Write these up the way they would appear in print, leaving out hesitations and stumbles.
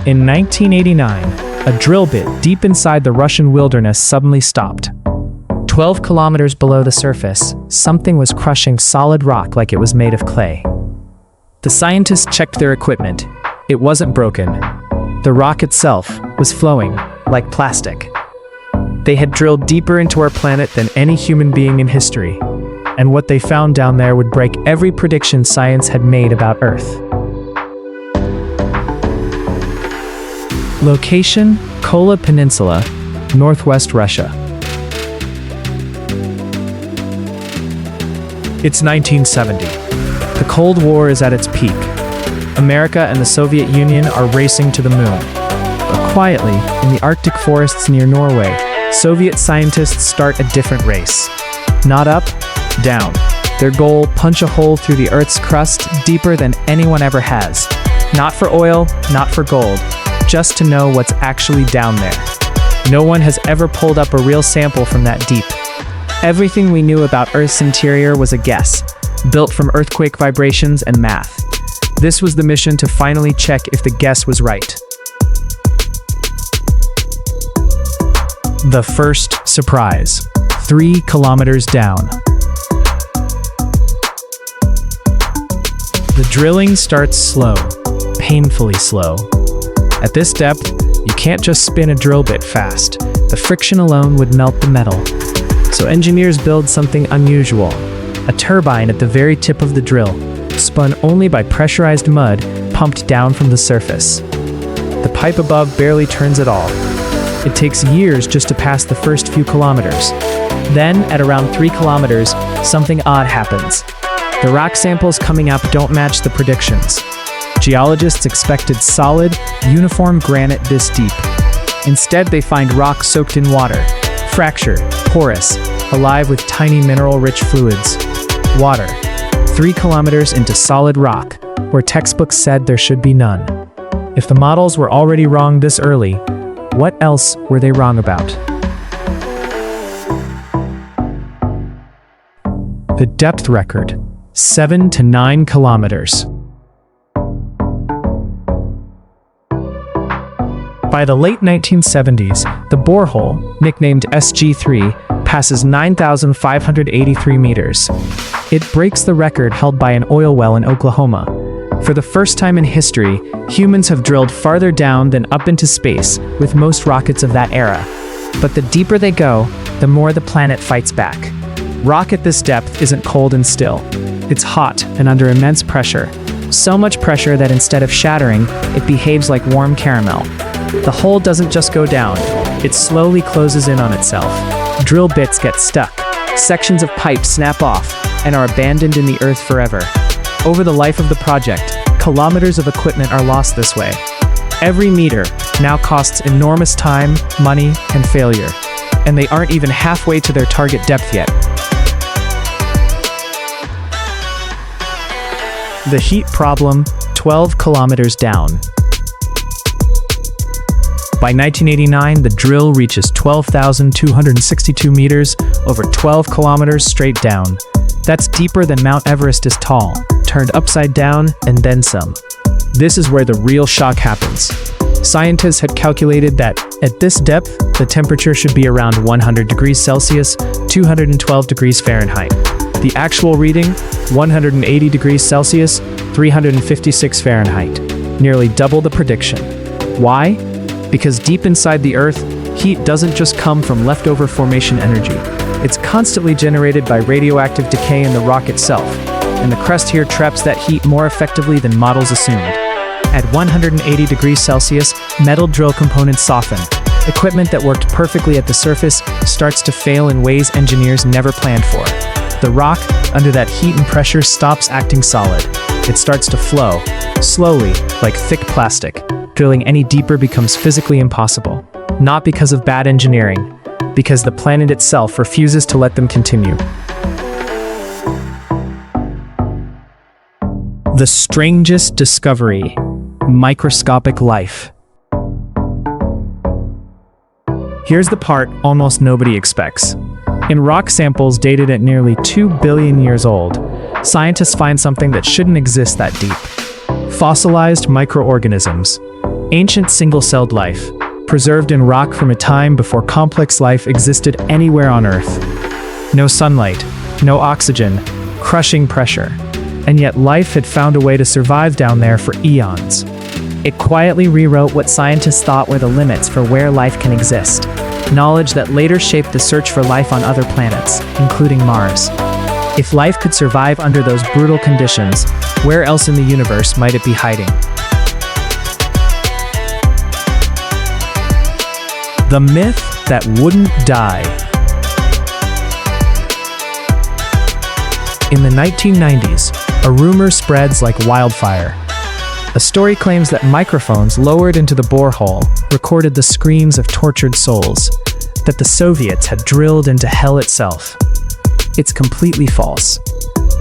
In 1989, a drill bit deep inside the Russian wilderness suddenly stopped. 12 kilometers below the surface, something was crushing solid rock like it was made of clay. The scientists checked their equipment. It wasn't broken. The rock itself was flowing like plastic. They had drilled deeper into our planet than any human being in history, and what they found down there would break every prediction science had made about Earth. Location: Kola Peninsula, northwest Russia. It's 1970. The Cold War is at its peak. America and the Soviet Union are racing to the moon. But quietly, in the Arctic forests near Norway, Soviet scientists start a different race. Not up, down. Their goal: punch a hole through the Earth's crust deeper than anyone ever has. Not for oil, not for gold, just to know what's actually down there. No one has ever pulled up a real sample from that deep. Everything we knew about Earth's interior was a guess, built from earthquake vibrations and math. This was the mission to finally check if the guess was right. The first surprise: 3 kilometers down. The drilling starts slow, painfully slow. At this depth, you can't just spin a drill bit fast. The friction alone would melt the metal. So engineers build something unusual: a turbine at the very tip of the drill, spun only by pressurized mud pumped down from the surface. The pipe above barely turns at all. It takes years just to pass the first few kilometers. Then, at around 3 kilometers, something odd happens. The rock samples coming up don't match the predictions. Geologists expected solid, uniform granite this deep. Instead, they find rock soaked in water, fractured, porous, alive with tiny mineral-rich fluids. Water. 3 kilometers into solid rock, where textbooks said there should be none. If the models were already wrong this early, what else were they wrong about? The depth record: 7 to 9 kilometers. By the late 1970s, the borehole, nicknamed SG3, passes 9,583 meters. It breaks the record held by an oil well in Oklahoma. For the first time in history, humans have drilled farther down than up into space with most rockets of that era. But the deeper they go, the more the planet fights back. Rock at this depth isn't cold and still. It's hot and under immense pressure. So much pressure that instead of shattering, it behaves like warm caramel. The hole doesn't just go down, it slowly closes in on itself. Drill bits get stuck, sections of pipe snap off, and are abandoned in the earth forever. Over the life of the project, kilometers of equipment are lost this way. Every meter now costs enormous time, money, and failure, and they aren't even halfway to their target depth yet. The heat problem: 12 kilometers down. By 1989, the drill reaches 12,262 meters, over 12 kilometers straight down. That's deeper than Mount Everest is tall, turned upside down, and then some. This is where the real shock happens. Scientists had calculated that, at this depth, the temperature should be around 100 degrees Celsius, 212 degrees Fahrenheit. The actual reading: 180 degrees Celsius, 356 Fahrenheit. Nearly double the prediction. Why? Because deep inside the Earth, heat doesn't just come from leftover formation energy. It's constantly generated by radioactive decay in the rock itself, and the crust here traps that heat more effectively than models assumed. At 180 degrees Celsius, metal drill components soften. Equipment that worked perfectly at the surface starts to fail in ways engineers never planned for. The rock, under that heat and pressure, stops acting solid. It starts to flow, slowly, like thick plastic. Drilling any deeper becomes physically impossible. Not because of bad engineering, because the planet itself refuses to let them continue. The strangest discovery: microscopic life. Here's the part almost nobody expects. In rock samples dated at nearly 2 billion years old, scientists find something that shouldn't exist that deep: fossilized microorganisms. Ancient single-celled life, preserved in rock from a time before complex life existed anywhere on Earth. No sunlight, no oxygen, crushing pressure. And yet life had found a way to survive down there for eons. It quietly rewrote what scientists thought were the limits for where life can exist. Knowledge that later shaped the search for life on other planets, including Mars. If life could survive under those brutal conditions, where else in the universe might it be hiding? The myth that wouldn't die. In the 1990s, a rumor spreads like wildfire. A story claims that microphones lowered into the borehole recorded the screams of tortured souls, that the Soviets had drilled into hell itself. It's completely false.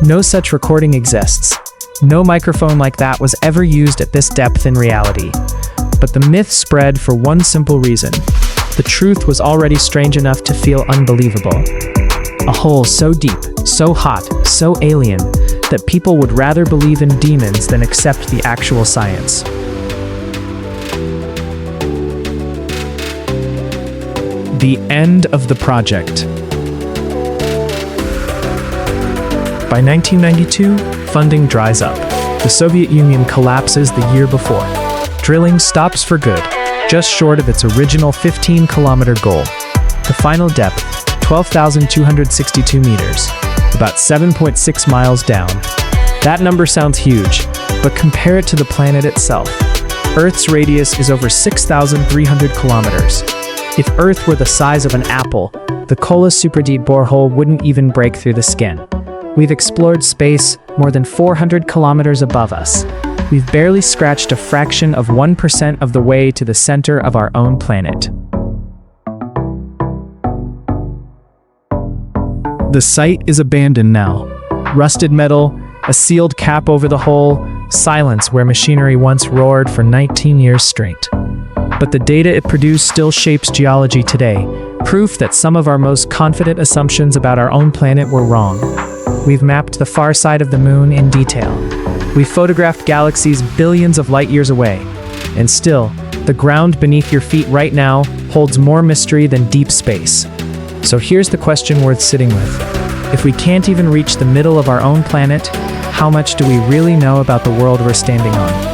No such recording exists. No microphone like that was ever used at this depth in reality. But the myth spread for one simple reason. The truth was already strange enough to feel unbelievable. A hole so deep, so hot, so alien, that people would rather believe in demons than accept the actual science. The end of the project. By 1992, funding dries up. The Soviet Union collapses the year before. Drilling stops for good, just short of its original 15-kilometer goal. The final depth, 12,262 meters, about 7.6 miles down. That number sounds huge, but compare it to the planet itself. Earth's radius is over 6,300 kilometers. If Earth were the size of an apple, the Kola Superdeep Borehole wouldn't even break through the skin. We've explored space more than 400 kilometers above us. We've barely scratched a fraction of 1% of the way to the center of our own planet. The site is abandoned now. Rusted metal, a sealed cap over the hole, silence where machinery once roared for 19 years straight. But the data it produced still shapes geology today, proof that some of our most confident assumptions about our own planet were wrong. We've mapped the far side of the moon in detail. We've photographed galaxies billions of light years away. And still, the ground beneath your feet right now holds more mystery than deep space. So here's the question worth sitting with. If we can't even reach the middle of our own planet, how much do we really know about the world we're standing on?